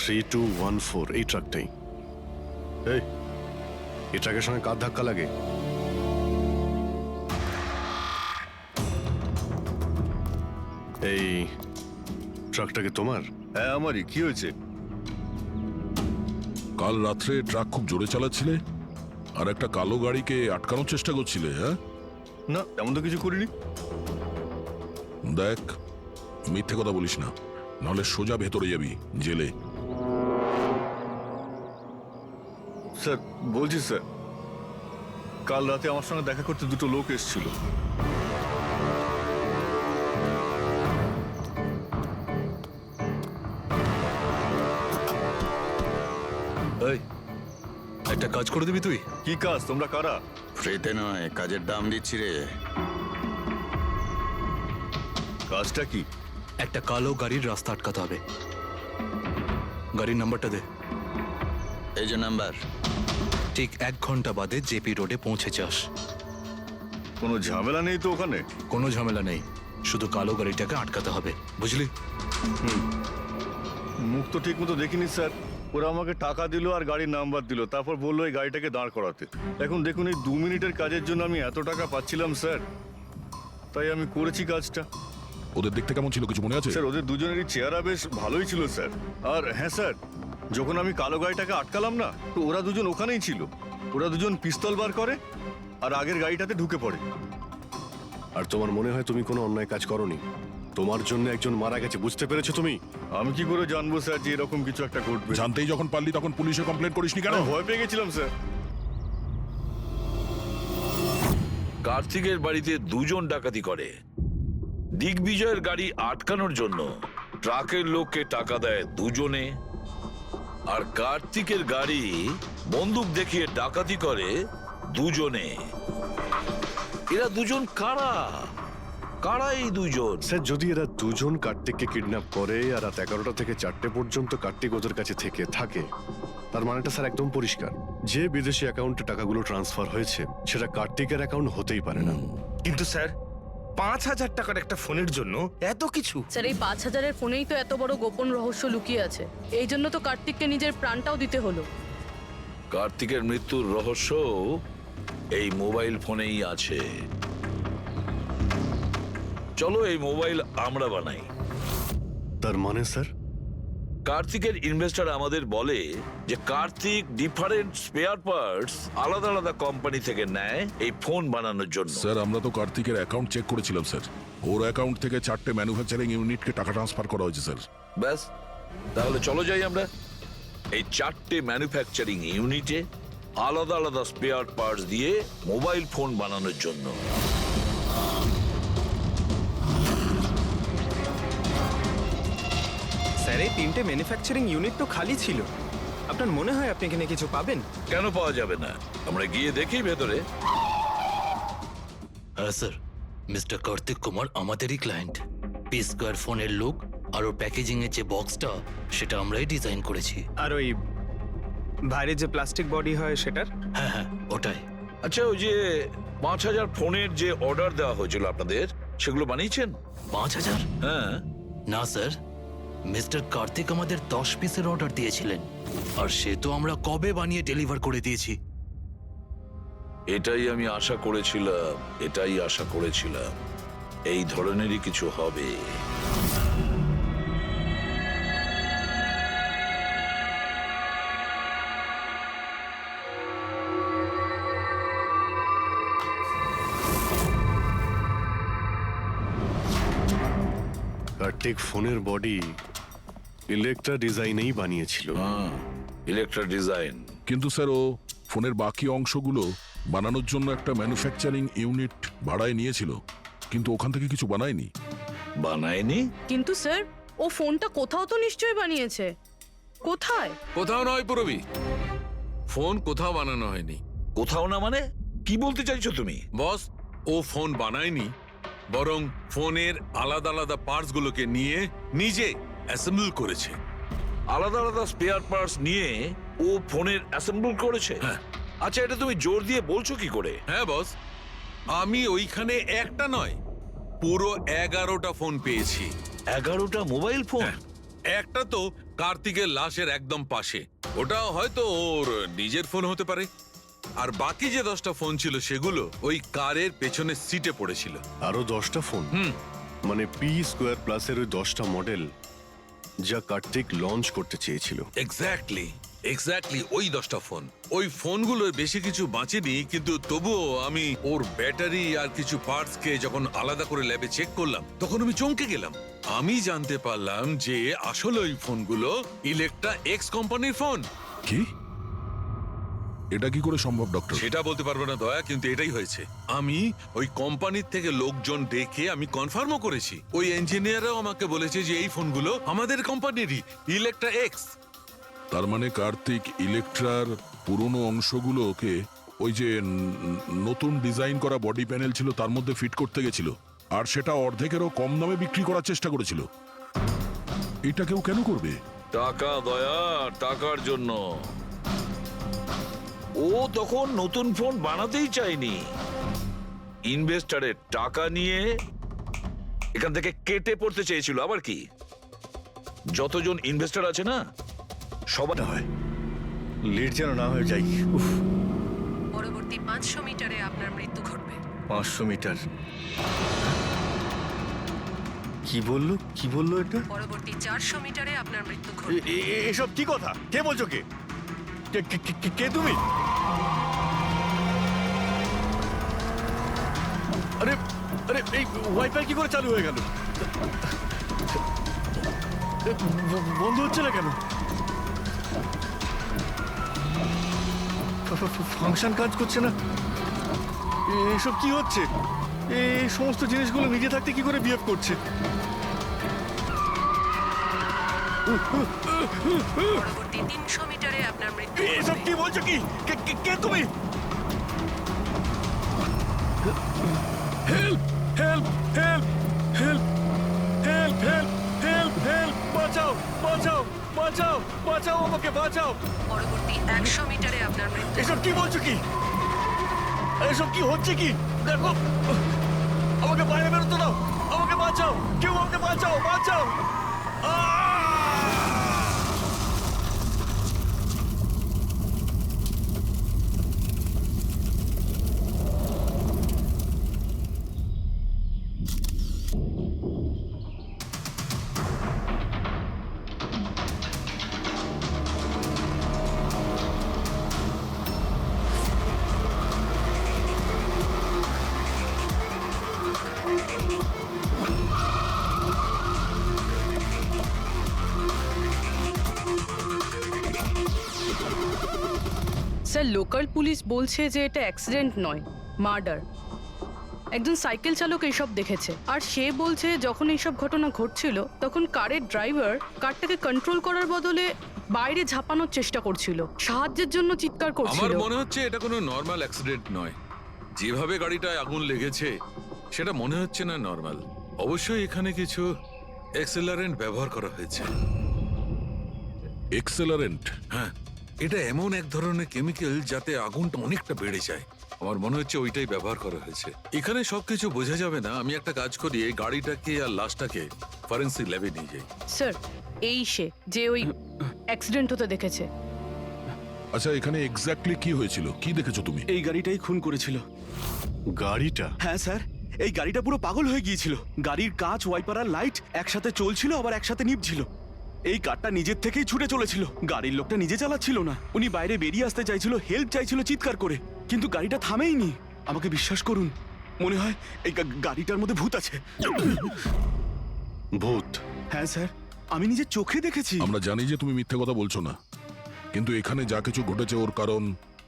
3214 এই ট্রাকটাই। এই ট্রাকের সঙ্গে কার ধাক্কা লাগে? এই ট্রাকটাকে তোমার? হ্যাঁ আমারই। কি হয়েছে? কাল রাত্রে ট্রাক খুব জোরে চালাচ্ছিলে আর একটা কালো গাড়িকে আটকানোর চেষ্টা করছিলে। হ্যাঁ, না এমন তো কিছু করিনি। দেখ, মিথ্যে কথা বলিস না, নাহলে সোজা ভেতরে যাবি জেলে। স্যার বলছি স্যার, কাল রাতে আমার সঙ্গে দেখা করতে দুটো লোক এসেছিল। একটা কাজ করে দিবি তুই? কি কাজ? তোমরা কারা? ফ্রিতে নয়, কাজের দাম দিচ্ছি রে। কাজটা কি? একটা কালো গাড়ির রাস্তা আটকাতে হবে। গাড়ির নাম্বারটা দে। এই যে নাম্বার। ঠিক 1 ঘন্টা বাদে জেপি রোডে পৌঁছে যাস। কোনো ঝামেলা নেই তো ওখানে? কোনো ঝামেলা নেই, শুধু কালো গাড়িটাকে আটকাতে হবে, বুঝলি? মুখ তো ঠিক মতো দেখিনি স্যার। ওরা আমাকে টাকা দিল আর গাড়ির নাম্বার দিল, তারপর বললো এই গাড়িটাকে দাঁড় করাতে। এখন দেখুন, এই 2 মিনিটের কাজের জন্য আমি এত টাকা পাচ্ছিলাম স্যার, তাই আমি করেছি কাজটা। ওদের দেখতে কেমন ছিল কিছু মনে আছে? স্যার ওদের দুজনেরই চেহারা বেশ ভালোই ছিল স্যার। আর হ্যাঁ স্যার, যখন আমি কালো গাড়িটাকে আটকালাম না, তো ওরা দুজন ওখানেই ছিল। ওরা দুজন পিস্তল বার করে আর আগের গাড়িটাতে ঢুকে পড়ে। আর তোমার মনে হয় তুমি কোনো অন্যায় কাজ করোনি? তোমার জন্য একজন মারা গেছে, বুঝতে পেরেছো তুমি? আমি কি করে জানবো স্যার যে এরকম কিছু একটা ঘটবে? জানতেই যখন পারলি তখন পুলিশে কমপ্লেন করিসনি কেন? আমি ভয় পেয়ে গেছিলাম স্যার। কার্তিকের বাড়িতে 2 জন ডাকাতি করে। দিগ্বিজয়ের গাড়ি আটকানোর জন্য ট্রাকের লোককে টাকা দেয় 2 জনে, আর কার্তিকের গাড়ি বন্দুক দেখিয়ে ডাকাতি করে 2 জনে। এরা 2 জন কারা? কারা এই 2 জন? স্যার, যদি এরা দুজন কার্তিককে কিডন্যাপ করে আর রাত 11টা থেকে 4টে পর্যন্ত কার্তিক ওদের কাছে থেকে থাকে, তার মানেটা স্যার একদম পরিষ্কার, যে বিদেশি অ্যাকাউন্টে টাকাগুলো ট্রান্সফার হয়েছে সেটা কার্তিকের অ্যাকাউন্ট হতেই পারে না। কিন্তু স্যার 5,000 টাকার একটা ফোনের জন্য এত কিছু? স্যার, এই 5,000-এর ফোনেই তো এত বড় গোপন রহস্য লুকিয়ে আছে। এই জন্য তো কার্তিককে নিজের প্রাণটাও দিতে হলো। কার্তিকের মৃত্যুর রহস্য এই মোবাইল ফোনেই আছে। চলো এই মোবাইল আমরা বানাই। তার মানে স্যার? কার্তিকের ইনভেস্টর আমাদের বলে যে কার্তিক ডিফারেন্ট স্পেয়ার পার্টস আলাদা আলাদা কোম্পানি থেকে নেয় এই ফোন বানানোর জন্য। স্যার, আমরা তো কার্তিকের অ্যাকাউন্ট চেক করেছিলাম স্যার। ওর অ্যাকাউন্ট থেকে 4টে ম্যানুফ্যাকচারিং ইউনিটকে টাকা ট্রান্সফার করা হয়েছে স্যার। ব্যাস, তাহলে চলো যাই আমরা এই 4টে ম্যানুফ্যাকচারিং ইউনিটে আলাদা আলাদা স্পেয়ার পার্টস দিয়ে মোবাইল ফোন বানানোর জন্য। স্যার এই 3টে ম্যানুফ্যাকচারিং ইউনিট তো খালি ছিল। আপনার মনে হয় আপনি এখানে কিছু পাবেন? কেন পাওয়া যাবে না? আমরা গিয়ে দেখি ভেতরে। হ্যাঁ স্যার, মিস্টার কার্তিক কুমার আমাদেরই ক্লায়েন্ট। পি স্কোয়ার ফোনের লোক, আর ওর প্যাকেজিং এর যে বক্সটা সেটা আমরাই ডিজাইন করেছি। আর ওই বাইরে যে প্লাস্টিক বডি হয় সেটার? হ্যাঁ হ্যাঁ, ওটাই। আচ্ছা, ওই যে 5,000 ফোনের যে অর্ডার দেওয়া হয়েছিল আপনাদের, সেগুলো বানিয়েছেন? 5,000? হ্যাঁ। না স্যার, মিস্টার কার্তিক আমাদের 10 পিসের অর্ডার দিয়েছিলেন, আর সে তো আমরা কবে বানিয়ে ডেলিভার করে দিয়েছি। এটাই আমি আশা করেছিলাম, এটাই আশা করেছিলাম এই ধরনেরই কিছু হবে। কার্তিক ফোনের বডি ইলেকট্রা ডিজাইনেই বানিয়েছিল। Electra design. কিন্তু স্যার, ও ফোনের বাকি অংশগুলো বানানোর জন্য একটা ম্যানুফ্যাকচারিং ইউনিট ভাড়ায় নিয়েছিল, কিন্তু ওখান থেকে কিছু বানায়নি। বানায়নি? কিন্তু স্যার, ও ফোনটা কোথাও তো নিশ্চয়ই বানিয়েছে। কোথায়? কোথাও নয় পুরবি, ফোন কোথাও বানানো হয়নি। কোথাও না মানে কি বলতে চাইছো তুমি? বস, ও ফোন বানায়নি, বরং ফোনের আলাদা আলাদা পার্টস গুলোকে নিয়ে নিজে অ্যাসেম্বল করেছে। আলাদা আলাদা স্পেয়ার পার্টস নিয়ে ও ফোনের অ্যাসেম্বল করেছে? হ্যাঁ। আচ্ছা, এটা তুমি জোর দিয়ে বলছো কি করে? হ্যাঁ বস, আমি ওইখানে একটা নয়, পুরো 11টা ফোন পেয়েছি। 11টা মোবাইল ফোন? হ্যাঁ। একটা তো কার্তিকের লাশের একদম পাশে, ওটা হয়তো ওর নিজের ফোন হতে পারে। আর বাকি যে 10টা ফোন ছিল সেগুলো ওই কারের পেছনের সিটে পড়েছিল। আরো 10টা ফোন? মানে পি স্কোয়ার প্লাসের ওই 10টা মডেল যা কার্তিক লঞ্চ করতে চেয়েছিল। এক্স্যাক্টলি ওই 10টা ফোন। ওই ফোনগুলোর বেশি কিছু বাঁচেনি, কিন্তু তবুও আমি ওর ব্যাটারি আর কিছু পার্টস কে যখন আলাদা করে ল্যাবে চেক করলাম তখন আমি চমকে গেলাম। আমি জানতে পারলাম যে আসলে ওই ফোনগুলো ইলেকট্রা এক্স কোম্পানির ফোন। কি? এটা কি করে সম্ভব ডক্টর? সেটা বলতে পারবো না দয়া, কিন্তু এটাই হয়েছে। আমি ওই কোম্পানির থেকে লোকজন ডেকে আমি কনফার্মও করেছি। ওই ইঞ্জিনিয়াররাও আমাকে বলেছে যে এই ফোনগুলো আমাদের কোম্পানিরই, ইলেকট্রা এক্স। তার মানে কার্তিক ইলেকট্রার পুরনো অংশগুলোকে ওই যে নতুন ডিজাইন করা বডি প্যানেল ছিল তার মধ্যে ফিট করতে গেছিল, আর সেটা অর্ধেকেরও কম দামে বিক্রি করার চেষ্টা করেছিল। এটা কেউ কেন করবে? টাকা দয়া, টাকার জন্য। ও তখন নতুন ফোন বানাতেই চায়নি, ইনভেস্টারের টাকা নিয়ে এখান থেকে কেটে পড়তে চেয়েছিল। আবার কি, যতজন ইনভেস্টর আছে না সবার হয় লেট যেন না হয়ে যাই। উফ, পরবর্তী 500 মিটারে আপনার মৃত্যু ঘটবে। 500 মিটার? কি বললো এটা? পরবর্তী 400 মিটারে আপনার মৃত্যু ঘটবে। এসব কি কথা? কে বলছো? কে কে তুমি? আরে আরে এই ওয়াইফাই কি করে চালু হয়ে গেল? বন্ধ হচ্ছে না কেন? ফাংশন কাজ করছে না? এসব কি হচ্ছে? এই সমস্ত জিনিসগুলো নিজে থাকতে কি করে বিহেভ করছে? পরবর্তী 300 মিটারে আপনার মৃত্যু এসব ঘটবে। কি বলছো? কি কে তুমি? Help help help help help help help help! বাঁচাও বাঁচাও বাঁচাও বাঁচাও, আমাকে বাঁচাও! পরবর্তী 100 মিটারে আপনার মৃত্যু এসব কি বলছো? কি এসব কি হচ্ছে? কি দেখো, আমাকে বাইরে বেরোতে দাও, আমাকে বাঁচাও, কেউ আমাকে বাঁচাও, বাঁচাও! স্যার, লোকাল পুলিশ বলছে যে এটা অ্যাক্সিডেন্ট নয়, মার্ডার। একজন সাইকেল চালক এইসব দেখেছে, আর সে বলছে যখন এইসব ঘটনা ঘটছিল তখন কারের ড্রাইভার কারটাকে কন্ট্রোল করার বদলে বাইরে ঝাঁপানোর চেষ্টা করছিল, সাহায্যের জন্য চিৎকার আমার করছিল। মনে হচ্ছে এটা কোনো নর্মাল অ্যাক্সিডেন্ট নয়। যেভাবে গাড়িটায় আগুন লেগেছে সেটা মনে হচ্ছে না নর্মাল। অবশ্যই এখানে কিছু এক্সেলারেন্ট ব্যবহার করা হয়েছে। এক্সেলারেন্ট? হ্যাঁ, এটা এমন এক ধরনের কেমিক্যাল যাতে আগুনটা অনেকটা বেড়ে যায়। আমার মনে হচ্ছে ওইটাই ব্যবহার করা হয়েছে। এখানে সবকিছু বোঝা যাবে না। আমি একটা কাজ করি, এই গাড়িটাকে আর লাশটাকে ফরেন্সিক ল্যাবে নিয়ে যাই। স্যার, এই সে যে ওই অ্যাক্সিডেন্ট হতে দেখেছে। আচ্ছা, এখানে এক্স্যাক্টলি কি হয়েছিল? কি দেখেছো তুমি? এই গাড়িটাই খুন করেছিল। গাড়িটা? হ্যাঁ স্যার, এই গাড়িটা পুরো পাগল হয়ে গিয়েছিল। গাড়ির কাঁচ, ওয়াইপার আর লাইট একসাথে চলছিল, আবার একসাথে নিভছিল। এই কারটা নিজের থেকেই ছুটে চলেছিল। গাড়ির লোকটা নিজে চালাচ্ছিল না, উনি বাইরে বেরিয়ে আসতে চাইছিল, হেল্প চাইছিল চিৎকার করে, কিন্তু গাড়িটা থামেইনি। আমাকে বিশ্বাস করুন, মনে হয় এই গাড়িটার মধ্যে ভূত আছে। ভূত? হ্যাঁ স্যার, আমি নিজের চোখে দেখেছি। আমরা জানি যে তুমি মিথ্যে কথা বলছো না, কিন্তু এখানে যা কিছু ঘটেছে ওর কারণ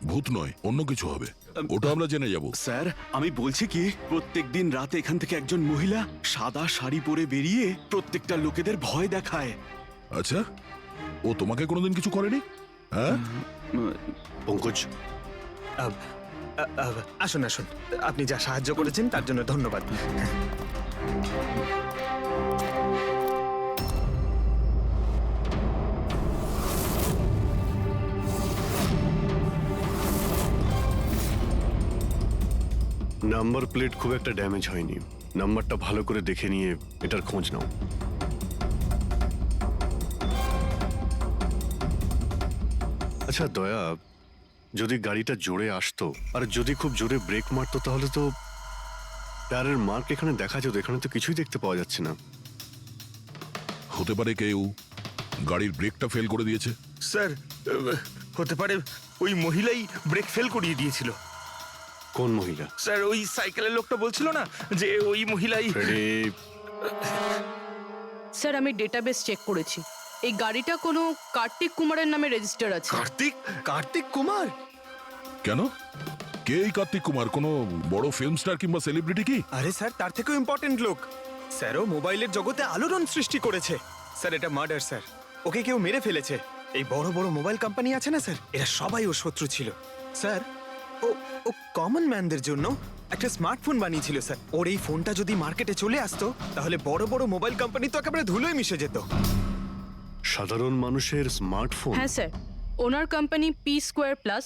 ভূত নয়, অন্য কিছু হবে। ওটা আমরা জেনে যাব। স্যার, আমি বলছি কি, প্রত্যেকদিন রাতে এখান থেকে একজন মহিলা সাদা শাড়ি পরে বেরিয়ে প্রত্যেকটা লোকেদের ভয় দেখায়। আচ্ছা, ও তোমাকে কোনোদিন কিছু করেনি? হ্যাঁ পঙ্কজ, আসুন আসুন, আপনি যা সাহায্য করেছেন তার জন্য ধন্যবাদ। নাম্বার প্লেট খুব একটা ড্যামেজ হয়নি। নাম্বারটা ভালো করে দেখে নিয়ে এটার খোঁজ নাও। আচ্ছা দয়া, যদি গাড়িটা জোরে আসতো আর যদি খুব জোরে ব্রেক মারতো তাহলে তো টায়ারের মার্ক এখানে দেখা যেত, এখানে তো কিছুই দেখতে পাওয়া যাচ্ছে না। হতে পারে কেউ গাড়ির ব্রেকটা ফেল করে দিয়েছে। স্যার হতে পারে ওই মহিলাই ব্রেক ফেল করিয়ে দিয়েছিল। কোন মহিলা? স্যার ওই সাইকেলের লোকটা বলছিল না যে ওই মহিলাই। ফ্রেডি, স্যার আমি ডেটাবেস চেক করেছি, এই গাড়িটা কোনো কার্তিক কুমারের নামে রেজিস্টার আছে। কার্তিক কুমার? কেন? কে এই কার্তিক কুমার? কোনো বড় ফিল্ম স্টার কিংবা সেলিব্রিটি কি? আরে স্যার তার থেকেও ইম্পর্টেন্ট লোক। স্যারও মোবাইলের জগতে আলোড়ন সৃষ্টি করেছে। স্যার এটা মার্ডার স্যার, ওকে কেউ মেরে ফেলেছে। এই বড় বড় মোবাইল কোম্পানি আছে না স্যার, এরা সবাই ওর শত্রু ছিল স্যার। ও ও কমন ম্যানদের জন্য একটা স্মার্টফোন বানিয়েছিল স্যার। ওর এই ফোনটা যদি মার্কেটে চলে আসতো তাহলে বড় বড় মোবাইল কোম্পানি তো একেবারে ধুলোয় মিশে যেত। সাধারণ মানুষের স্মার্টফোন? হ্যাঁ স্যার, ওনার কোম্পানি পি স্কোয়ার প্লাস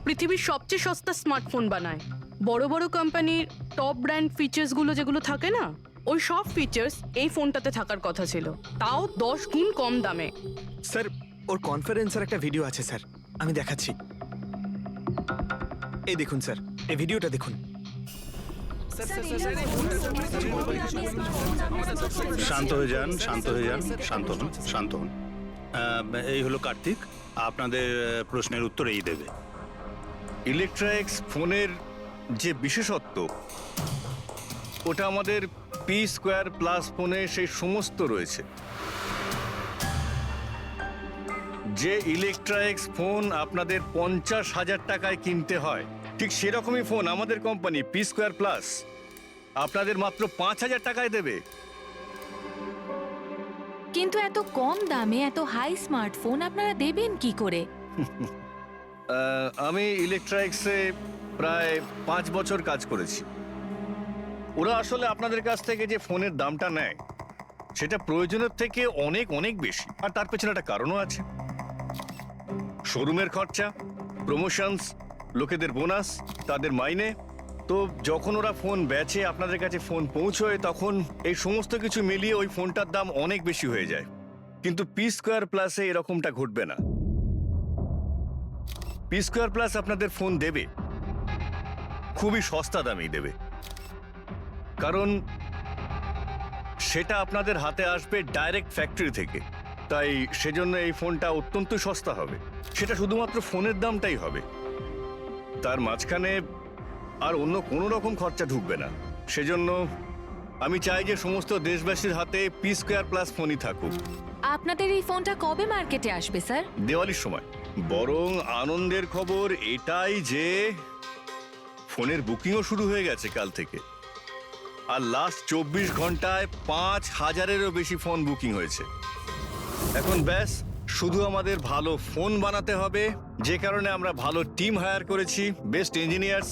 পৃথিবীর সবচেয়ে সস্তা স্মার্টফোন বানায়। বড় বড় কোম্পানির টপ ব্র্যান্ড ফিচার্সগুলো যেগুলো থাকে না, ওই সব ফিচার্স এই ফোনটাতে থাকার কথা ছিল, তাও 10 গুণ কম দামে। স্যার ওর কনফারেন্সের একটা ভিডিও আছে স্যার, আমি দেখাচ্ছি। এই দেখুন স্যার, এই ভিডিওটা দেখুন। শান্ত হয়ে যান, শান্ত হয়ে যান, শান্ত হন, শান্ত হন। এই হলো কার্তিক, আপনাদের প্রশ্নের উত্তর এই দেবে। ইলেকট্রনিক্স ফোনের যে বিশেষত্ব, ওটা আমাদের পি স্কোয়ার প্লাস ফোনে সেই সমস্ত রয়েছে। যে ইলেকট্রনিক্স ফোন আপনাদের 50,000 টাকায় কিনতে হয়, ঠিক সেরকমই ফোন আমাদের কোম্পানি পি স্কোয়ার প্লাস আপনাদের মাত্র 5,000 টাকায় দেবে। কিন্তু এত কম দামে এত হাই স্মার্টফোন আপনারা দেবেন কি করে? আমি ইলেকট্রনিক্সে প্রায় 5 বছর কাজ করেছি। ওরা আসলে আপনাদের কাছ থেকে যে ফোনের দামটা নেয় সেটা প্রয়োজনের থেকে অনেক অনেক বেশি, আর তার পেছনে একটা কারণও আছে। শোরুমের খরচা, প্রমোশনস, লোকেদের বোনাস, তাদের মাইনে। তো যখন ওরা ফোন বেচে, আপনাদের কাছে ফোন পৌঁছয়, তখন এই সমস্ত কিছু মিলিয়ে ওই ফোনটার দাম অনেক বেশি হয়ে যায়। কিন্তু পি স্কোয়ার প্লাসে এরকমটা ঘটবে না। পি স্কোয়ার প্লাস আপনাদের ফোন দেবে খুবই সস্তা দামেই দেবে, কারণ সেটা আপনাদের হাতে আসবে ডাইরেক্ট ফ্যাক্টরি থেকে। তাই সেজন্য এই ফোনটা অত্যন্ত সস্তা হবে। সেটা শুধুমাত্র ফোনের দামটাই হবে, তার মাঝখানে আর অন্য কোনো রকম খরচা ঢুকবে না। সেজন্য আমি চাই যে সমস্ত দেশবাসীর হাতে পি স্কোয়ার প্লাস ফোনই থাকুক। আপনাদের এই ফোনটা কবে মার্কেটে আসবে স্যার? দিওয়ালির সময়। বরং আনন্দের খবর এটাই যে ফোনের বুকিংও শুরু হয়ে গেছে কাল থেকে। আর লাস্ট 24 ঘন্টায় 5,000-এরও বেশি ফোন বুকিং হয়েছে। এখন ব্যাস শুধু আমাদের ভালো ফোন বানাতে হবে, যে কারণে আমরা ভালো টিম হায়ার করেছি। বেস্ট ইঞ্জিনিয়ার্স,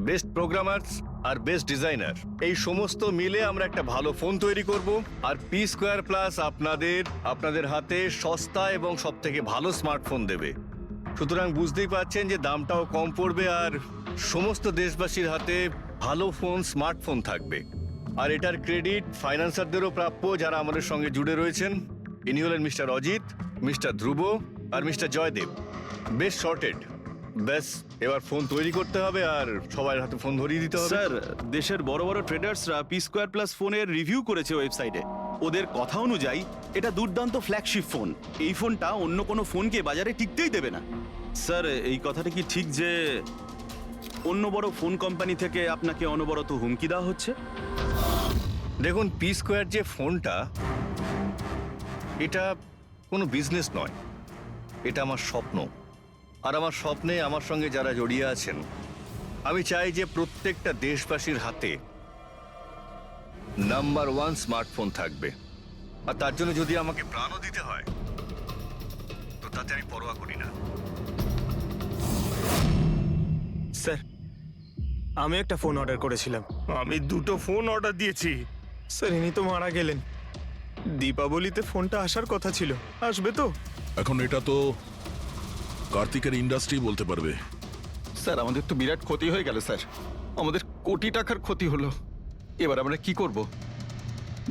বেস্ট প্রোগ্রামার্স আর বেস্ট ডিজাইনার, এই সমস্ত মিলে আমরা একটা ভালো ফোন তৈরি করব। আর পি স্কোয়ার প্লাস আপনাদের হাতে সস্তা এবং সবথেকে ভালো স্মার্টফোন দেবে। সুতরাং বুঝতেই পারছেন যে দামটাও কম পড়বে আর সমস্ত দেশবাসীর হাতে ভালো ফোন, স্মার্টফোন থাকবে। আর এটার ক্রেডিট ফাইন্যান্সারদেরও প্রাপ্য, যারা আমাদের সঙ্গে জুড়ে রয়েছেন। ইনি হলেন মিস্টার অজিত, মিস্টার ধ্রুব আর মিস্টার জয়দেব। বেশ শর্টেড। ব্যাস এবার ফোন তৈরি করতে হবে আর সবার হাতে ফোন ধরিয়ে দিতে হবে। স্যার দেশের বড় বড় ট্রেডার্সরা পি স্কোয়ার প্লাস ফোনের রিভিউ করেছে ওয়েবসাইটে। ওদের কথা অনুযায়ী এটা দুর্দান্ত ফ্ল্যাগশিপ ফোন। এই ফোনটা অন্য কোনো ফোনকে বাজারে টিকতেই দেবে না। স্যার এই কথাটা কি ঠিক যে অন্য বড় ফোন কোম্পানি থেকে আপনাকে অনবরত হুমকি দেওয়া হচ্ছে? দেখুন, পি স্কোয়ার যে ফোনটা, এটা কোনো বিজনেস নয়, এটা আমার স্বপ্ন। আর আমার স্বপ্নে আমার সঙ্গে যারা জড়িয়ে আছেন, আমি চাই যে প্রত্যেকটা দেশবাসীর হাতে নাম্বার 1 স্মার্টফোন থাকবে। আর তার জন্য যদি আমাকে প্রাণও দিতে হয়, তো তাতে আমি পরোয়া করি না। স্যার আমি একটা ফোন অর্ডার করেছিলাম। আমি 2টো ফোন অর্ডার দিয়েছি। স্যার ইনি তো মারা গেলেন। দীপাবলিতে ফোনটা আসার কথা ছিল, আসবে তো? এখন এটা তো কার্তিকের ইন্ডাস্ট্রি বলতে পারবে। স্যার আমাদের তো বিরাট ক্ষতি হয়ে গেল স্যার, আমাদের কোটি টাকার ক্ষতি হলো। এবার আমরা কি করব?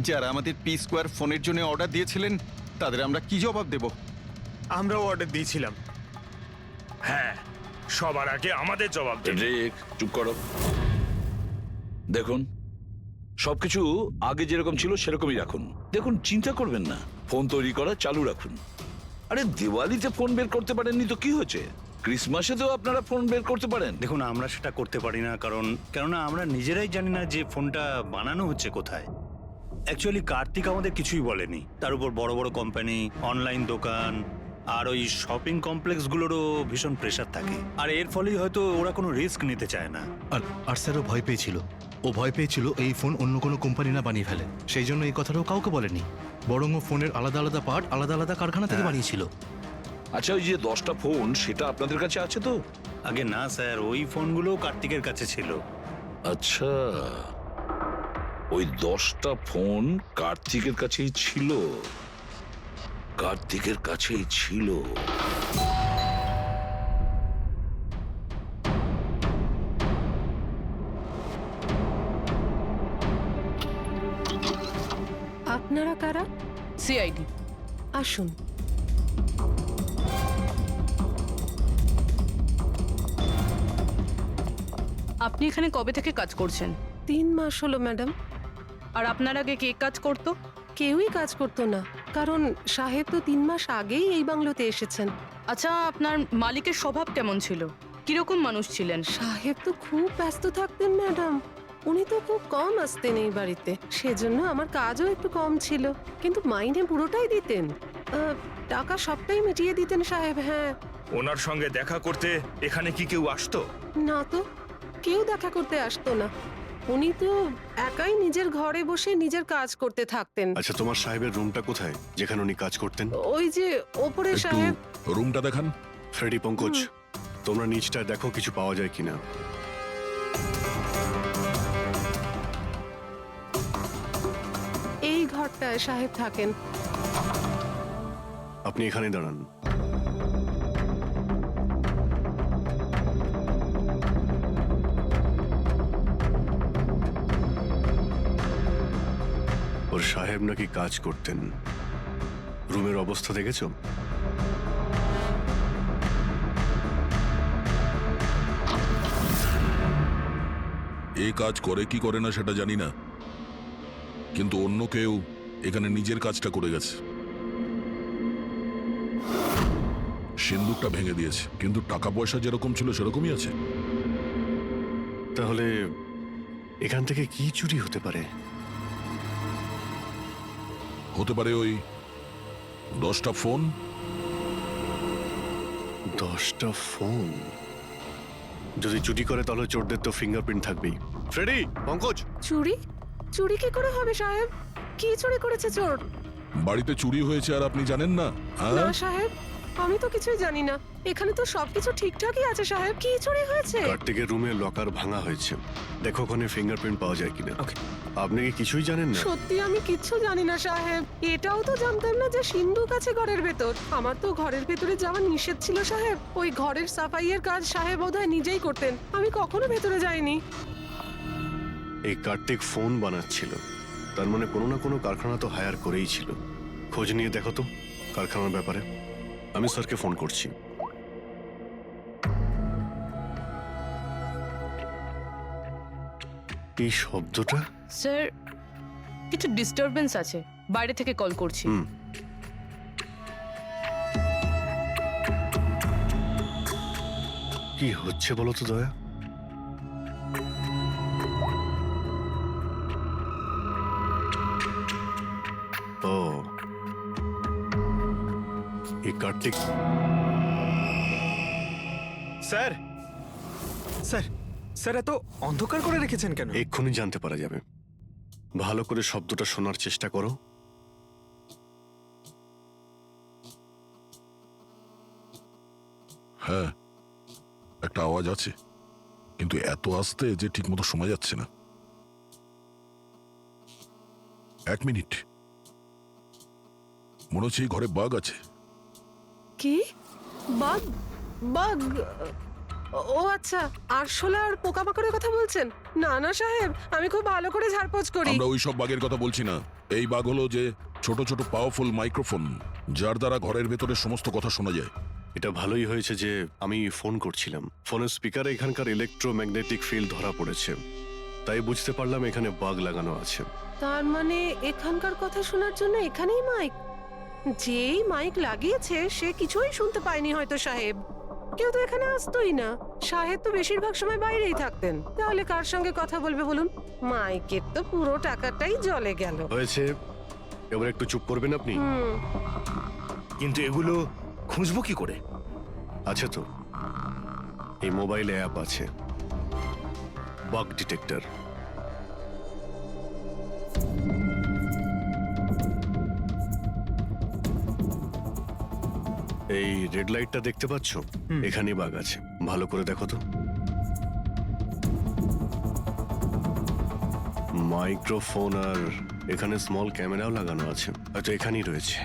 যারা আমাদের পি স্কোয়ার ফোনের জন্য অর্ডার দিয়েছিলেন তাদের আমরা কি জবাব দেব? আমরাও অর্ডার দিয়েছিলাম, হ্যাঁ, সবার আগে আমাদের জবাব দেবে। রিক, চুপ করো। দেখুন, সবকিছু আগে যেরকম ছিল সেরকমই রাখুন। দেখুন, চিন্তা করবেন না, ফোন তৈরি করা চালু রাখুন। আরে দিওয়ালিতে ফোন বের করতে পারেননি তো কি হয়েছে? ক্রিসমাসেতেও আপনারা ফোন বের করতে পারেন। দেখুন, আমরা সেটা করতে পারি না, কেননা আমরা নিজেরাই জানি না যে ফোনটা বানানো হচ্ছে কোথায়। অ্যাকচুয়ালি কার্তিক আমাদের কিছুই বলেনি। তার উপর বড় বড় কোম্পানি, অনলাইন দোকান আর ওই শপিং কমপ্লেক্সগুলোরও ভীষণ প্রেশার থাকে, আর এর ফলেই হয়তো ওরা কোনো রিস্ক নিতে চায় না। আর স্যারও ভয় পেয়েছিল। ও ভয় পেয়েছিল এই ফোন অন্য কোনো কোম্পানি না বানিয়ে ফেলে, সেই জন্য এই কথাটাও কাউকে বলেনি। বরং ও ফোনের আলাদা আলাদা পার্ট আলাদা আলাদা কারখানা থেকে বানিয়েছিল। আচ্ছা, ওই যে 10টা ফোন, সেটা আপনাদের কাছে আছে তো? আগে না স্যার, ওই ফোনগুলো কার্তিকের কাছে ছিল। আচ্ছা, ওই 10টা ফোন কার্তিকের কাছেই ছিল। কার্তিকের কাছেই ছিল। আপনারা কারা? সিআইডি। আসুন। আপনি এখানে কবে থেকে কাজ করছেন? 3 মাস হলো ম্যাডাম। আর আপনার আগে কে কাজ করতো? কেউই কাজ করতো না, কারণ সাহেব তো 3 মাস আগেই এই বাংলোতে এসেছেন। আচ্ছা, আপনার মালিকের স্বভাব কেমন ছিল? কিরকম মানুষ ছিলেন? সাহেব তো খুব ব্যস্ত থাকতেন ম্যাডাম। উনি তো খুব কম আসতেন এই বাড়িতে, সেজন্য আমার কাজও একটু কম ছিল, কিন্তু মাইনে পুরোটাই দিতেন। টাকা সবটাই মিটিয়ে দিতেন সাহেব। হ্যাঁ। ওনার সঙ্গে দেখা করতে এখানে কি কেউ আসতো? না তো, কেউ দেখা করতে আসতো না। উনি তো একাই নিজের ঘরে বসে নিজের কাজ করতে থাকতেন। আচ্ছা, তোমার সাহেবের রুমটা কোথায় যেখানে উনি কাজ করতেন? ওই যে ওপরে একটু সাহেব। রুমটা দেখান। ফ্রেডি, পঙ্কজ, তোমরা নিচটা দেখো কিছু পাওয়া যায় কিনা। এই ঘরটায় সাহেব থাকেন। আপনি এখানে দাঁড়ান। ওর সাহেব নাকি কাজ করতেন। রুমের অবস্থা দেখেছো? এ কাজ করে কি করে না সেটা জানি না, কিন্তু অন্য কেউ এখানে নিজের কাজটা করে গেছে। সিন্দুকটা ভেঙে দিয়েছে, কিন্তু টাকা পয়সা যেরকম ছিল সেরকমই আছে। তাহলে এখান থেকে কি চুরি হতে পারে? হতে পারে ওই 10টা ফোন। 10টা ফোন? যদি চুরি করে তাহলে চোরদের তো ফিঙ্গারপ্রিন্ট থাকবেই। ফ্রেডি, পঙ্কজ। চুরি? চুরি কি করে হবে সাহেব? কি চুরি করেছে চোর? বাড়িতে চুরি হয়েছে আর আপনি জানেন না? না সাহেব, আমি তো কিছুই জানি না। এখানে তো সবকিছু ঠিকঠাকই আছে সাহেব। কি চুরি হয়েছে? কার্তিকের রুমে লকার ভাঙা হয়েছে, দেখো ওখানে ফিঙ্গারপ্রিন্ট পাওয়া যায় কিনা। আপনি কি কিছুই জানেন না? সত্যি আমি কিচ্ছু জানি না সাহেব। এটাও তো জানতাম না যে সিন্ধুক আছে ঘরের ভেতর। আমার তো ঘরের ভেতরে যাওয়া নিষেধ ছিল সাহেব। ওই ঘরের সাফাইয়ের কাজ সাহেব বোধহয় নিজেই করতেন, আমি কখনো ভেতরে যাইনি। এই কার্তিক ফোন বানাচ্ছিল, তার মানে কোনো না কোনো কারখানা তো হায়ার করেই ছিল। খোঁজ নিয়ে দেখো তো কারখানার ব্যাপারে। আমি স্যারকে ফোন করছি। এই শব্দটা? স্যার, কিছু ডিস্টারবেন্স আছে, বাইরে থেকে কল করছি। কি হচ্ছে বলো তো দয়া? ও, এই কার্তিক। স্যার, স্যার, স্যার এত অন্ধকার করে রেখেছেন কেন? এক্ষুনি জানতে পারা যাবে। ভালো করে শব্দটা শোনার চেষ্টা করো। হ্যাঁ, একটা আওয়াজ আছে, কিন্তু এত আস্তে যে ঠিক মতো শোনা যাচ্ছে না। 1 মিনিট, মনে হচ্ছে এই ঘরে বাগ আছে। কি? বাগ? বাগ? ও আচ্ছা, আরশোলা আর পোকামাকড়ের কথা বলছেন? না না সাহেব, আমি খুব ভালো করে ঝাড়পোছ করি। আমরা ওই সব বাগের কথা বলছি না। এই বাগ হলো যে ছোট ছোট পাওয়ারফুল মাইক্রোফোন, যার দ্বারা ঘরের ভেতরে সমস্ত কথা শোনা যায়। এটা ভালোই হয়েছে যে আমি ফোন করছিলাম। ফোনের স্পিকারে এখানকার ইলেকট্রোম্যাগনেটিক ফিল্ড ধরা পড়েছে, তাই বুঝতে পারলাম এখানে বাগ লাগানো আছে। তার মানে এখানকার কথা শোনার জন্য এখানেই মাইক? যেই মাইক লাগিয়েছে সে কিছুই শুনতে পায়নি হয়তো সাহেব। কেউ তো এখানে আসতোই না। সাহেব তো বেশিরভাগ সময় বাইরেই থাকতেন। তাহলে কার সঙ্গে কথা বলবে বলুন? মাইকের তো পুরো টাকাটাই জলে গেল। হয়েছে, এবার একটু চুপ করবেন আপনি? কিন্তু এগুলো খুঁজবো কি করে? আছে তো, এই মোবাইলে অ্যাপ আছে, বাগ ডিটেক্টর। এই রেড লাইটটা দেখতে পাচ্ছ? এখানে বাগ আছে, ভালো করে দেখো তো। মাইক্রোফোন আর এখানে স্মল ক্যামেরাও লাগানো আছে, হয়তো এখানেই রয়েছে।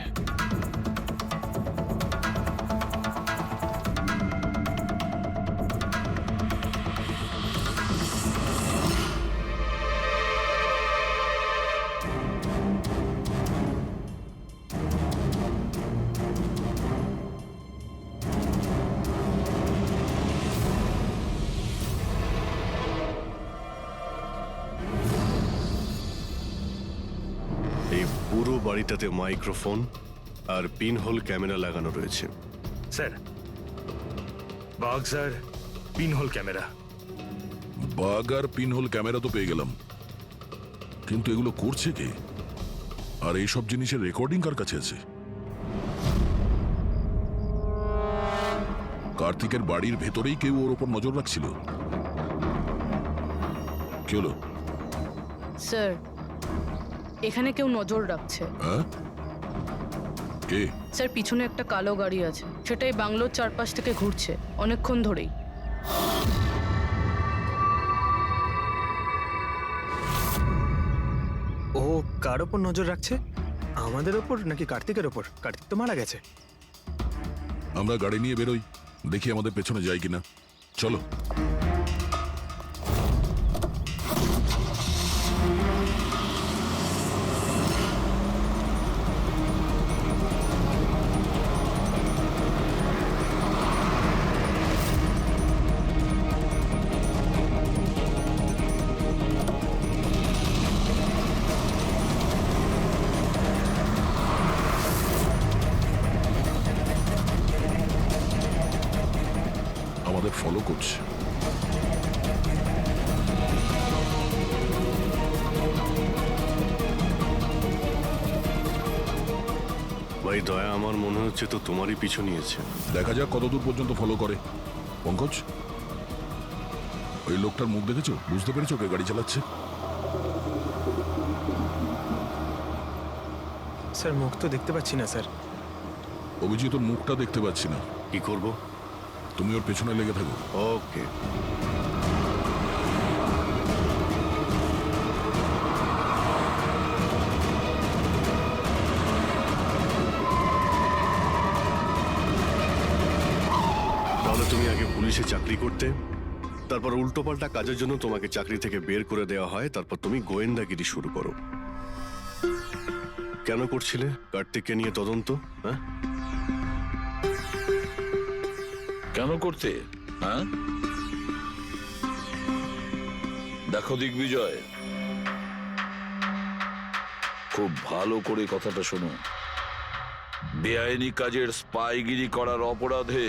এই পুরো বাড়িটাতে মাইক্রোফোন আর পিন হোল ক্যামেরা লাগানো রয়েছে। Sir, bug sir, pinhole camera. Bug আর পিনহোল ক্যামেরা তো পেয়ে গেলাম, কিন্তু এগুলো করছে কে? আর এইসব জিনিসের রেকর্ডিং কার কাছে আছে? কার্তিকের বাড়ির ভেতরেই কেউ ওর ওপর নজর রাখছিল। কি হলো? স্যার, এখানে কেউ নজর রাখছে। হ্যাঁ? কে? স্যার, পিছনে একটা কালো গাড়ি আছে, সেটাই বাংলোর চারপাশ থেকে ঘুরছে অনেকক্ষণ ধরেই। ও কার ওপর নজর রাখছে? আমাদের ওপর নাকি কার্তিকের ওপর? কার্তিক তো মারা গেছে। আমরা গাড়ি নিয়ে বেরোই, দেখি আমাদের পেছনে যাই কিনা। চলো। আমাদের ফলো করছে। ভাই দয়া, আমার মনে হচ্ছে তো তোমারই পিছু নিয়েছে। দেখা যাক কতদূর পর্যন্ত ফলো করে। পঙ্কজ, ওই লোকটার মুখ দেখেছো? বুঝতে পেরেছো কে গাড়ি চালাচ্ছে? স্যার, মুখ তো দেখতে পাচ্ছি না স্যার। অভিজিৎ, ওর মুখটা দেখতে পাচ্ছি না। কি করব? তুমি ওর পেছনে লেগে থাকো। ওকে। তাহলে তুমি আগে পুলিশে চাকরি করতে, তারপর উল্টোপাল্টা কাজের জন্য তোমাকে চাকরি থেকে বের করে দেওয়া হয়, তারপর তুমি গোয়েন্দাগিরি শুরু করো। কেন করছিলে কার্তিককে নিয়ে তদন্ত? হ্যাঁ, কেন করতে? হ্যাঁ, দেখো দিগ্বিজয়, খুব ভালো করে কথাটা শোনো। বেআইনি কাজের স্পাইগিরি করার অপরাধে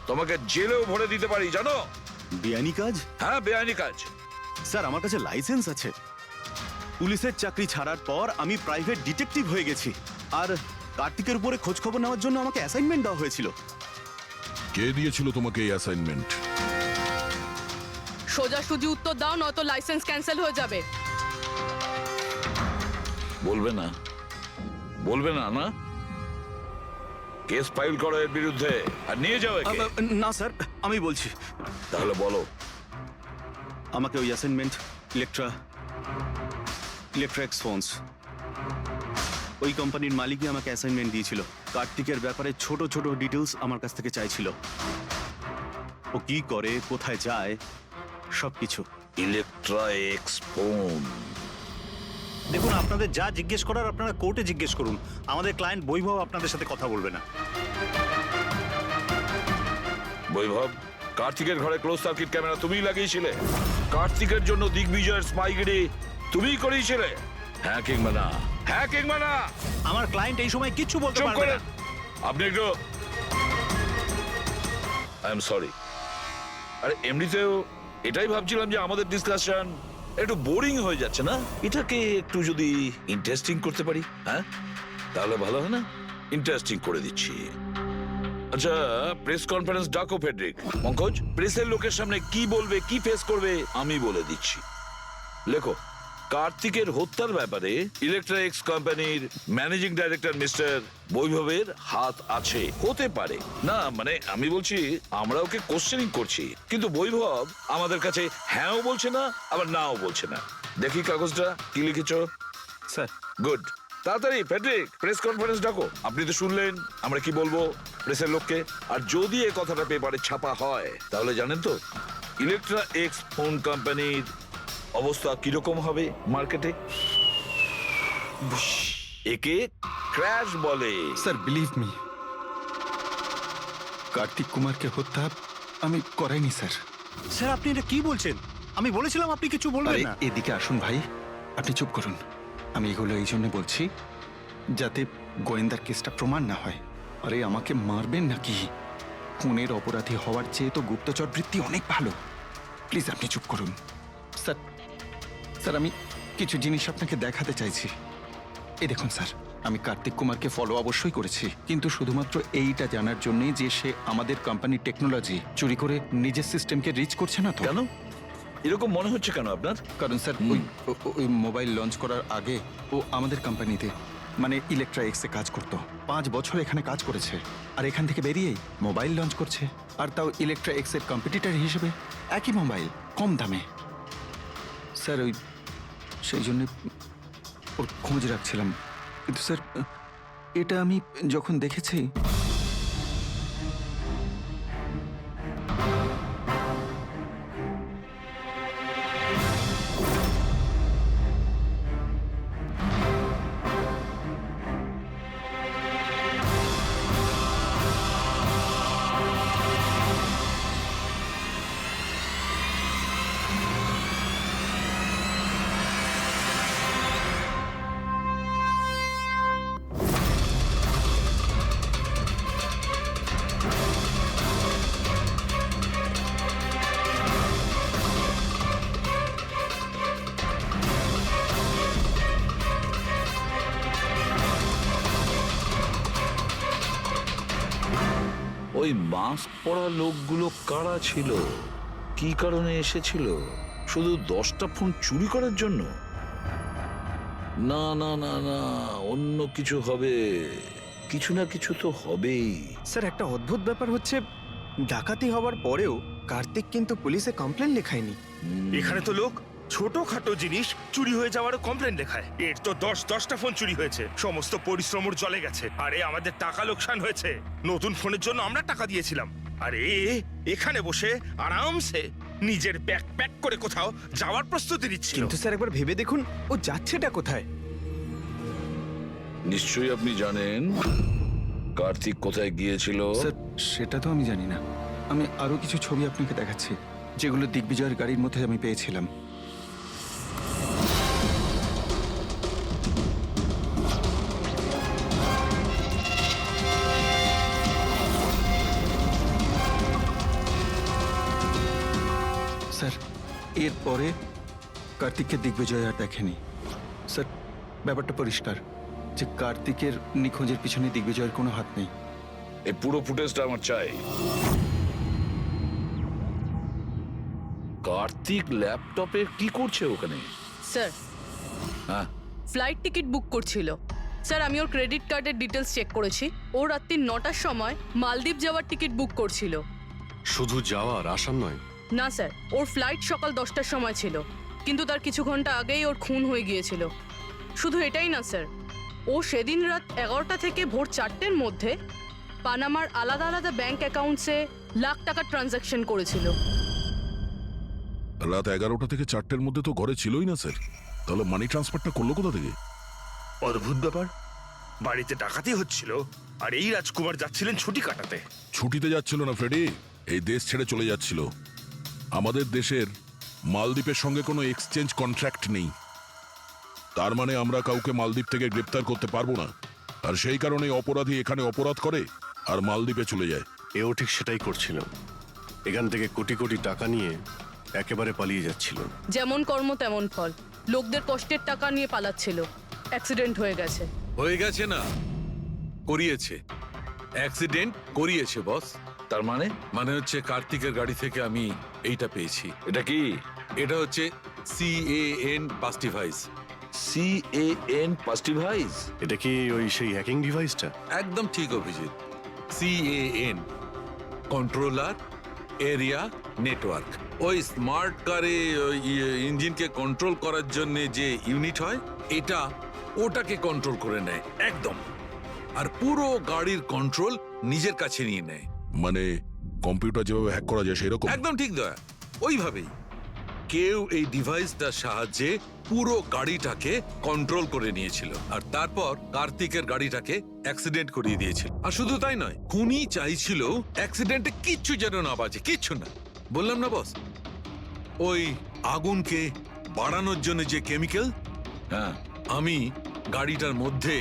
তোমাকে জেলেও ভরে দিতে পারি, জানো? বেআইনি কাজ? হ্যাঁ, বেআইনি কাজ। স্যার, আমার কাছে লাইসেন্স আছে। পুলিশের চাকরি ছাড়ার পর আমি প্রাইভেট ডিটেকটিভ হয়ে গেছি। আর কার্তিকের উপরে খোঁজ খবর নেওয়ার জন্য আমাকে অ্যাসাইনমেন্ট দেওয়া হয়েছিল। কে দিয়েছিল তোমাকে এই অ্যাসাইনমেন্ট? সোজাসুজি উত্তর দাও, নয়তো লাইসেন্স ক্যান্সেল হয়ে যাবে। বলবে না? বলবে না? না, কেস ফাইল করো এর বিরুদ্ধে আর নিয়ে যাও একে। না স্যার, আমি বলছি। তাহলে বলো। আমাকে ওই অ্যাসাইনমেন্ট ইলেকট্রিক্স ফোনস, ওই কোম্পানির মালিকই আমাকে অ্যাসাইনমেন্ট দিয়েছিল। কার্তিকের ব্যাপারে ছোট ছোট ডিটেলস আমার কাছ থেকে চাইছিল। ও কি করে, কোথায় যায়, সবকিছু। Electrics phone. দেখুন, আপনাদের যা জিজ্ঞেস করার আপনারা কোর্টে জিজ্ঞেস করুন। আমাদের ক্লায়েন্ট বৈভব আপনাদের সাথে কথা বলবে না। বৈভব, কার্তিকের ঘরে ক্লোজ সার্কিট ক্যামেরা তুমিই লাগিয়েছিলে। কার্তিকের জন্য দিগ্বিজয়ের স্পাইগিরি তুমিই করিয়েছিলে। হ্যাঁ কিংবা না? হ্যাঁ কিংবা না? আমার ক্লায়েন্ট এই সময় কিচ্ছু বলতে চুপ পারবে করেন। না। আপনি একটু আই এম সরি। আরে এমনিতেও এটাই ভাবছিলাম যে আমাদের ডিসকাশন একটু বোরিং হয়ে যাচ্ছে না, এটাকে একটু যদি ইন্টারেস্টিং করতে পারি, হ্যাঁ তাহলে ভালো হয় না? ইন্টারেস্টিং করে দিচ্ছি। আচ্ছা, প্রেস কনফারেন্স ডাকো ফেডরিক। পঙ্কজ, প্রেসের লোকের সামনে কি বলবে, কি ফেস করবে আমি বলে দিচ্ছি। লেখো, কার্তিকের হত্যার ব্যাপারে ইলেকট্রা এক্স কোম্পানির ম্যানেজিং ডাইরেক্টর মিস্টার বৈভবের হাত আছে। হতে পারে না, মানে আমি বলছি আমরা ওকে কোশ্চেনিং করছি, কিন্তু বৈভব আমাদের কাছে হ্যাঁও বলছে না আবার নাও বলছে না। দেখি কাগজটা কি লিখেছো। Sir, good. তাড়াতাড়ি ফেডরিক, প্রেস কনফারেন্স ডাকো। আপনি তো শুনলেন আমরা কি বলবো প্রেসের লোককে। আর যদি এ কথাটা পেপারে ছাপা হয় তাহলে জানেন তো ইলেকট্রা এক্স ফোন কোম্পানির অবস্থা কিরকম হবে মার্কেটে। একে ক্র্যাশ বলে। স্যার বিলিভ মি, কার্তিক কুমারকে হত্যা আমি করাইনি স্যার। স্যার আপনি এটা কি বলছেন? আমি বলেছিলাম আপনি কিছু বলবেন আরে না। এদিকে আসুন ভাই, আপনি চুপ করুন। আমি এগুলো এই জন্য বলছি যাতে গোয়েন্দার কেসটা প্রমাণ না হয়। আরে আমাকে মারবেন নাকি? খুনের অপরাধী হওয়ার চেয়ে তো গুপ্তচর বৃত্তি অনেক ভালো। প্লিজ আপনি চুপ করুন। স্যার, স্যার আমি কিছু জিনিস আপনাকে দেখাতে চাইছি। এই দেখুন স্যার, আমি কার্তিক কুমারকে ফলো অবশ্যই করেছি, কিন্তু শুধুমাত্র এইটা জানার জন্যই যে সে আমাদের কোম্পানির টেকনোলজি চুরি করে নিজের সিস্টেমকে রিচ করছে না তো। কেন এরকম মনে হচ্ছে কেন আপনার? কারণ স্যার ওই মোবাইল লঞ্চ করার আগে ও আমাদের কোম্পানিতে মানে ইলেকট্রা এক্সে কাজ করত। 5 বছর এখানে কাজ করেছে, আর এখান থেকে বেরিয়েই মোবাইল লঞ্চ করছে, আর তাও ইলেকট্রা এক্সের কম্পিটিটর হিসেবে। একই মোবাইল, কম দামে। স্যার ওই সেই জন্য ওর খোঁজ রাখছিলাম, কিন্তু স্যার এটা আমি যখন দেখেছি ওই মাস্ক পরা লোকগুলো কারা ছিল, কি কারণে এসেছিল? শুধু 10টা ফোন চুরি করার জন্য? না না না না, অন্য কিছু হবে, কিছু না কিছু তো হবেই। স্যার একটা অদ্ভুত ব্যাপার হচ্ছে, ডাকাতি হওয়ার পরেও কার্তিক কিন্তু পুলিশে কমপ্লেন লেখায়নি। এখানে তো লোক ছোটখাটো জিনিস চুরি হয়ে যাওয়ারও কমপ্লেন লেখায়। এর তো 10টা ফোন চুরি হয়েছে, সমস্ত পরিশ্রম ওর জলে গেছে। আরে আমাদের টাকা লোকসান হয়েছে, নতুন ফোনের জন্য আমরা টাকা দিয়েছিলাম। আরে এখানে বসে আরামসে নিজের ব্যাগ প্যাক করে কোথাও যাওয়ার প্রস্তুতি নিচ্ছিল। কিন্তু স্যার একবার ভেবে দেখুন, ও যাচ্ছেটা কোথায়? নিশ্চয়ই আপনি জানেন কার্তিক কোথায় গিয়েছিল। স্যার সেটা তো আমি জানি না। আমি আরো কিছু ছবি আপনাকে দেখাচ্ছি, যেগুলো দিগ্বিজয়ের গাড়ির মধ্যে আমি পেয়েছিলাম। স্যার এরপরে কার্তিককে দিগ্বিজয় আর দেখেনি। স্যার ব্যাপারটা পরিষ্কার যে কার্তিকের নিখোঁজের পিছনে দিগ্বিজয়ের কোনো হাত নেই। এই পুরো ফুটেজটা আমার চাই। কার্তিক ল্যাপটপে কি করছে ওখানে? স্যার হ্যাঁ, ফ্লাইট টিকিট বুক করছিল। স্যার আমি ওর ক্রেডিট কার্ডের ডিটেলস চেক করেছি। ও রাত্রি 9টার সময় মালদ্বীপ যাওয়ার টিকিট বুক করছিল। শুধু যাওয়ার, আসার নয়? না স্যার, ওর ফ্লাইট সকাল 10টার সময় ছিল, কিন্তু তার কিছু ঘন্টা আগেই ওর খুন হয়ে গিয়েছিল। শুধু এটাই না স্যার, ও সেদিন রাত 11টা থেকে ভোর 4টের মধ্যে পানামার আলাদা আলাদা ব্যাংক অ্যাকাউন্টসে লাখ টাকার ট্রানজ্যাকশন করেছিল। রাত 11টা থেকে 4টের মধ্যে তো ঘরে ছিলই না স্যার। তাহলে মানি ট্রান্সফারটা করলো কোথা থেকে? অদ্ভুত ব্যাপার, বাড়িতে ডাকাতি হচ্ছিল আর এই রাজকুমার যাচ্ছিলেন ছুটি কাটাতে। ছুটিতে যাচ্ছিল না ফ্রেডি, এই দেশ ছেড়ে চলে যাচ্ছিল। আমাদের দেশের মালদ্বীপের সঙ্গে কোনো এক্সচেঞ্জ কন্ট্রাক্ট নেই, তার মানে আমরা কাউকে মালদ্বীপ থেকে গ্রেপ্তার করতে পারবো না। আর সেই কারণে অপরাধী এখানে অপরাধ করে আর মালদ্বীপে চলে যায়। এও ঠিক সেটাই করছিল, এখান থেকে কোটি কোটি টাকা নিয়ে একেবারে পালিয়ে যাচ্ছিল। যেমন কর্ম তেমন ফল, লোকদের কষ্টের টাকা নিয়ে পালাচ্ছিল, অ্যাক্সিডেন্ট হয়ে গেছে। হয়ে গেছে না, করিয়েছে। অ্যাক্সিডেন্ট করিয়েছে বস। তার মানে মানে হচ্ছে কার্তিকের গাড়ি থেকে আমি এইটা পেয়েছি। এটা কি? এটা হচ্ছে CAN পাস্টিভাইস। CAN পাস্টিভাইজ? এটা কি ওই সেই হ্যাকিং ডিভাইসটা? একদম ঠিক Abhijit. CAN controller area network. ওই স্মার্ট কারে ইঞ্জিনকে কন্ট্রোল করার জন্য যে ইউনিট হয়, এটা ওটাকে কন্ট্রোল করে নেয় একদম, আর পুরো গাড়ির কন্ট্রোল নিজের কাছে নিয়ে নেয়। মানে কম্পিউটার যেভাবে হ্যাক করা যায় সেরকম? একদম ঠিক দয়া, ওইভাবেই। কেউ এই ডিভাইসটার সাহায্যে পুরো গাড়িটাকে কন্ট্রোল করে নিয়েছিল, আর তারপর কার্তিকের গাড়িটাকে অ্যাক্সিডেন্ট করিয়ে দিয়েছিল। আর শুধু তাই নয়, খুনি চাইছিল অ্যাক্সিডেন্টে কিচ্ছু যেন না বাজে, কিচ্ছু না। বললাম না বস, ওই আগুনকে বাড়ানোর জন্য যে কেমিক্যাল, হ্যাঁ, আমি গাড়িটার মধ্যে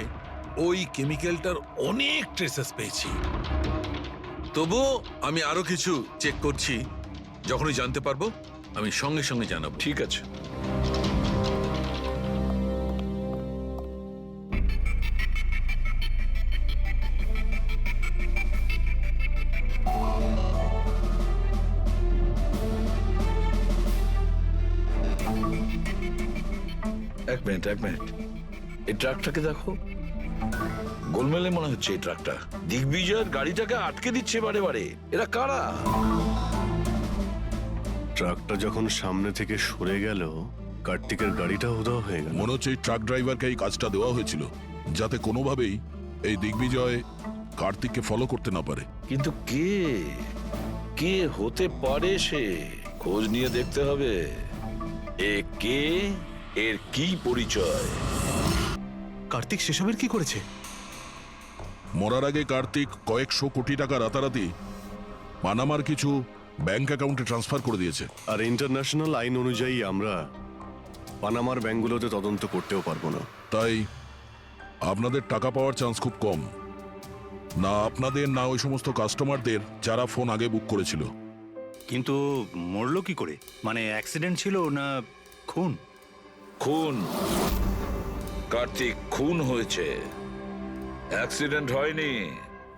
ওই কেমিক্যালটার অনেক ট্রেসেস পেয়েছি। তবুও আমি আরো কিছু চেক করছি, যখনই জানতে পারবো আমি সঙ্গে সঙ্গে জানাবো। ঠিক আছে। এক মিনিট এই ট্রাকটাকে দেখো, গোলমেলে মনে হচ্ছে এই ট্রাকটা। দিগ্বিজয়ের গাড়িটাকে আটকে দিচ্ছে বারে বারে। এরা কারা? ট্রাকটা যখন সামনে থেকে সরে গেল, কার্তিকের গাড়িটা উধাও হয়ে গেল। মনে হচ্ছে এই ট্রাক ড্রাইভারকে এই কাজটা দেওয়া হয়েছিল যাতে কোনোভাবেই এই দিগ্বিজয় কার্তিককে ফলো করতে না পারে। কিন্তু কে হতে পারে সে? খোঁজ নিয়ে দেখতে হবে। এ কে, এর কি পরিচয়? কার্তিক সেসবের কি করেছে? মরার আগে কার্তিক কয়েকশো কোটি টাকা রাতারাতি পানামার কিছু ব্যাংক অ্যাকাউন্টে ট্রান্সফার করে দিয়েছে। আর ইন্টারন্যাশনাল আইন অনুযায়ী আমরা পানামার ব্যাংকগুলোতে তদন্ত করতেও পারবো না। তাই আপনাদের টাকা পাওয়ার চান্স খুব কম। না আপনাদের, না ওই সমস্ত কাস্টমারদের যারা ফোন আগে বুক করেছিল। কিন্তু মরলো কি করে? মানে অ্যাক্সিডেন্ট ছিল না খুন? খুন। কার্তিক খুন হয়েছে, অ্যাক্সিডেন্ট হয়নি।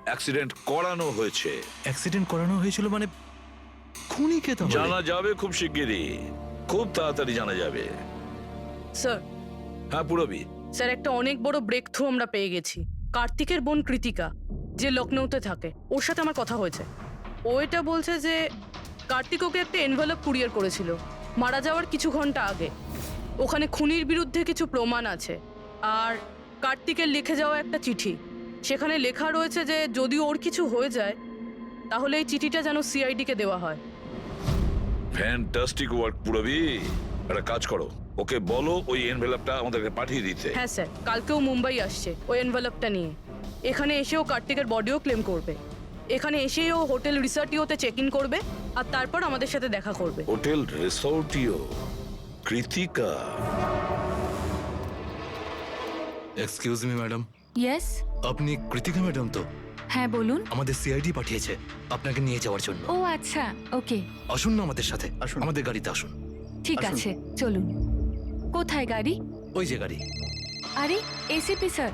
অ্যাক্সিডেন্ট করানো হয়েছে। অ্যাক্সিডেন্ট করানো হয়েছিল মানে খুনি কে তাহলে? জানা যাবে খুব শিগগিরই, খুব তাড়াতাড়ি জানা যাবে। স্যার, হ্যাঁ পুরবি। স্যার, একটা অনেক বড় ব্রেক থ্রু আমরা পেয়ে গেছি। কার্তিকের বোন কৃতিকা, যে লখনৌতে থাকে, ওর সাথে আমার কথা হয়েছে। ও এটা বলছে যে কার্তিক ওকে একটা এনভেলপ কুরিয়ার করেছিল মারা যাওয়ার কিছু ঘন্টা আগে। ওখানে খুনির বিরুদ্ধে কিছু প্রমাণ আছে, আর কার্তিকের লিখে যাওয়া একটা চিঠি। সেখানে লেখা রয়েছে যে যদি ওর কিছু হয়ে যায় তাহলে এই চিঠিটা যেন CID-কে দেওয়া হয়। ফ্যান্টাস্টিক ওয়ার্ক পুরবি। একটা কাজ করো, ওকে বলো ওই এনভেলপটা আমাদেরকে পাঠিয়ে দিতে। হ্যাঁ স্যার, কালকেও মুম্বাই আসছে ওই এনভেলপটা নিয়ে। এখানে এসেও কার্তিকের বডিও ক্লেম করবে। এখানে এসেই ও হোটেল রিসর্টিওতে চেক ইন করবে, আর তারপর আমাদের সাথে দেখা করবে। Hotel Resortio? Kritika? Excuse me madam. Yes, আপনি কৃতিকা ম্যাডাম তো? হ্যাঁ বলুন। আমাদের CID পাঠিয়েছে আপনাকে নিয়ে যাওয়ার জন্য। ও আচ্ছা, ওকে। আসুন না আমাদের সাথে, আসুন। আমাদের গাড়িতে আসুন। ঠিক আসুন। আছে, চলুন। কোথায় গাড়ি? ওই যে গাড়ি। আরে এসিপি স্যার।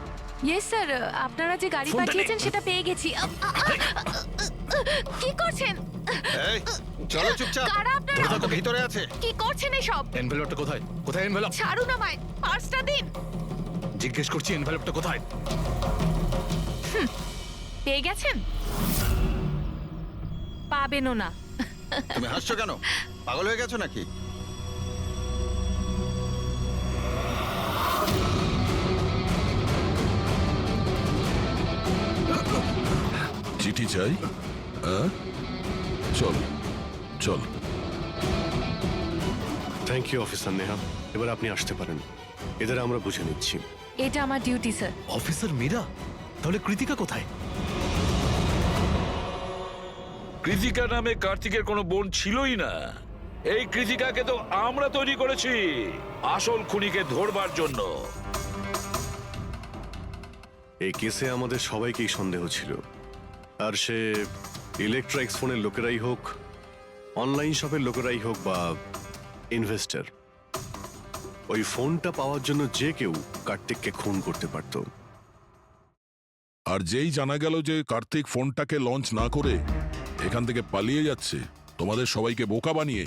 ইয়েস স্যার, আপনারা যে গাড়ি ফোনটা পাঠিয়েছেন সেটা পেয়ে গেছি। কি করছেন? এই চলো চুপচাপ। কারা আপনারা? তো ভিতরে আছে। কি করছেন এসব? এনভেলপটা কোথায়? কোথায় এনভেলপ? ছাড়ুন আমায়, পার্সটা দিন। জিজ্ঞেস করছি এনভেলপটা কোথায়? পেয়ে গেছেন? পাবেনও না। তুমি হাসছো কেন? পাগল হয়ে গেছো নাকি? চিঠি চাই? হ্যাঁ, চল চল। থ্যাংক ইউ অফিসার নেহা, এবার আপনি আসতে পারেন। এদের আমরা বুঝে নিচ্ছি। এটা আমার ডিউটি স্যার। অফিসার মীরা, তাহলে কৃতিকা কোথায়? কৃতিকা নামে কার্তিকের কোনো বোন ছিলই না। এই কৃতিকাকে তো আমরা তৈরি করেছি আসল খুনিকে ধরবার জন্য। এই কেসে আমাদের সবাইকেই সন্দেহ ছিল, আর সে ইলেকট্রনিক্স ফোনের লোকেরাই হোক, অনলাইন শপের লোকেরাই হোক বা ইনভেস্টর, ওই ফোনটা পাওয়ার জন্য যে কেউ কার্তিককে খুন করতে পারত। আর যেই জানা গেল যে কার্তিক ফোনটাকে লঞ্চ না করে এখান থেকে পালিয়ে যাচ্ছে তোমাদের সবাইকে বোকা বানিয়ে,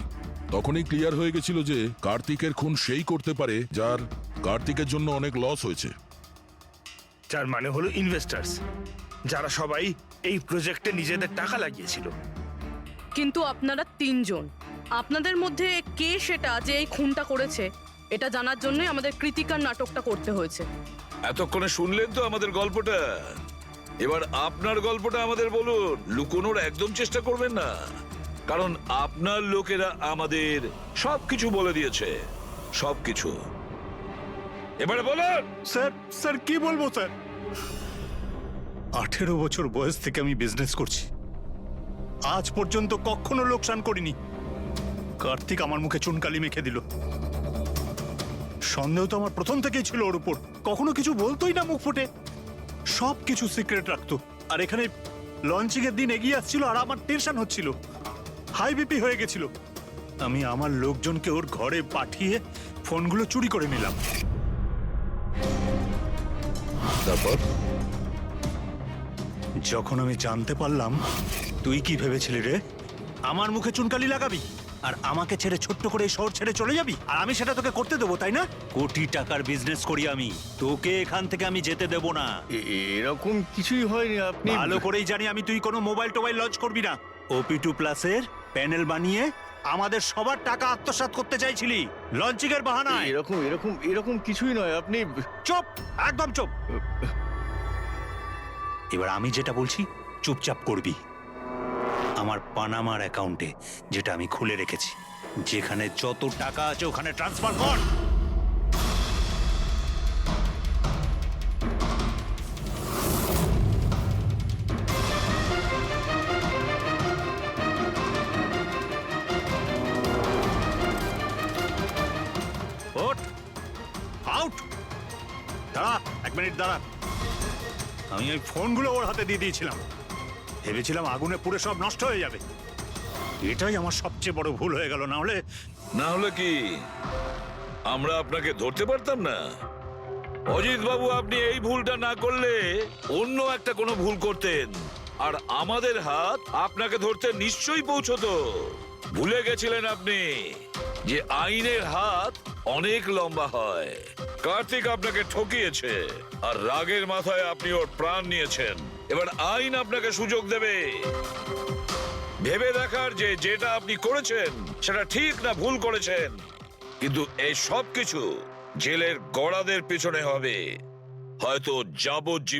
তখনই ক্লিয়ার হয়ে গেছিল যে কার্তিকের খুন সেই করতে পারে যার কার্তিকের জন্য অনেক লস হয়েছে। যার মানে হলো ইনভেস্টার্স, যারা সবাই এই প্রজেক্টে নিজেদের টাকা লাগিয়েছিল। কিন্তু আপনারা তিনজন, আপনাদের মধ্যে কে সেটা যে এই খুনটা করেছে এটা জানার জন্যই আমাদের কৃতিকার নাটকটা করতে হয়েছে। এতক্ষণে শুনলেন তো আমাদের গল্পটা, এবার আপনার গল্পটা আমাদের বলুন। লুকোনোর একদম চেষ্টা করবেন না, কারণ আপনার লোকেরা আমাদের সবকিছু বলে দিয়েছে, সবকিছু। এবারে বলুন। স্যার কি বলবো স্যার? 18 বছর বয়স থেকে আমি বিজনেস করছি, আজ পর্যন্ত কখনো লোকসান করিনি। কার্তিক আমার মুখে চুনকালি মেখে দিল। সন্দেহ তো আমার প্রথম থেকেই ছিল ওর উপর, কখনো কিছু বলতোই না মুখ ফুটে, সব কিছু সিক্রেট রাখতো। আর এখানে লঞ্চিং এর দিন এগিয়ে আসছিল আর আমার টেনশন হচ্ছিল, হাই বিপি হয়ে গেছিল। আমি আমার লোকজনকে ওর ঘরে পাঠিয়ে ফোনগুলো চুরি করে নিলাম। তারপর যখন আমি জানতে পারলাম, তুই কি ভেবেছিলি রে? আমার মুখে চুনকালি লাগাবি আর আমাকে ছেড়ে ছোট্ট করে এই শহর ছেড়ে চলে যাবি, আর আমি সেটা তোকে করতে দেবো, তাই না? কোটি টাকার বিজনেস করি আমি, তোকে এখান থেকে আমি যেতে দেব না। এরকম কিছুই হয়নি। আপনি ভালো করেই জানি আমি তুই কোনো মোবাইল টোবাইল লঞ্চ করবি না। OP2 প্লাসের প্যানেল বানিয়ে আমাদের সবার টাকা আত্মসাৎ করতে চাইছিলি লঞ্চিং এর বাহানায়। এরকম এরকম এরকম কিছুই নয়। আপনি চুপ, একদম চুপ। এবার আমি যেটা বলছি চুপচাপ করবি। আমার পানামার অ্যাকাউন্টে, যেটা আমি খুলে রেখেছি, যেখানে যত টাকা আছে ওখানে ট্রান্সফার কর। আউট। দাঁড়া, 1 মিনিট দাঁড়া। আমি ওই ফোনগুলো ওর হাতে দিয়ে দিয়েছিলাম, ভেবেছিলাম আগুনে পুড়ে সব নষ্ট হয়ে যাবে। এটাই আমার সবচেয়ে বড় ভুল হয়ে গেল। না হলে কি আমরা আপনাকে ধরতে পারতাম না? অজিত বাবু, আপনি এই ভুলটা না করলে অন্য একটা কোনো ভুল করতেন, আর আমাদের হাত আপনাকে ধরতে নিশ্চয়ই পৌঁছতো। ভুলে গেছিলেন আপনি যে আইনের হাত অনেক লম্বা হয়। কার্তিক আপনাকে ঠকিয়েছে, আর রাগের মাথায় আপনি ওর প্রাণ নিয়েছেন। এবার আইন আপনাকে সুযোগ দেবে ভেবে দেখার যে যেটা আপনি করেছেন সেটা ঠিক না ভুল করেছেন। কিন্তু এই সব কিছু জেলের গড়াদের পিছনে হবে, হয়তো যাবজ্জীবন।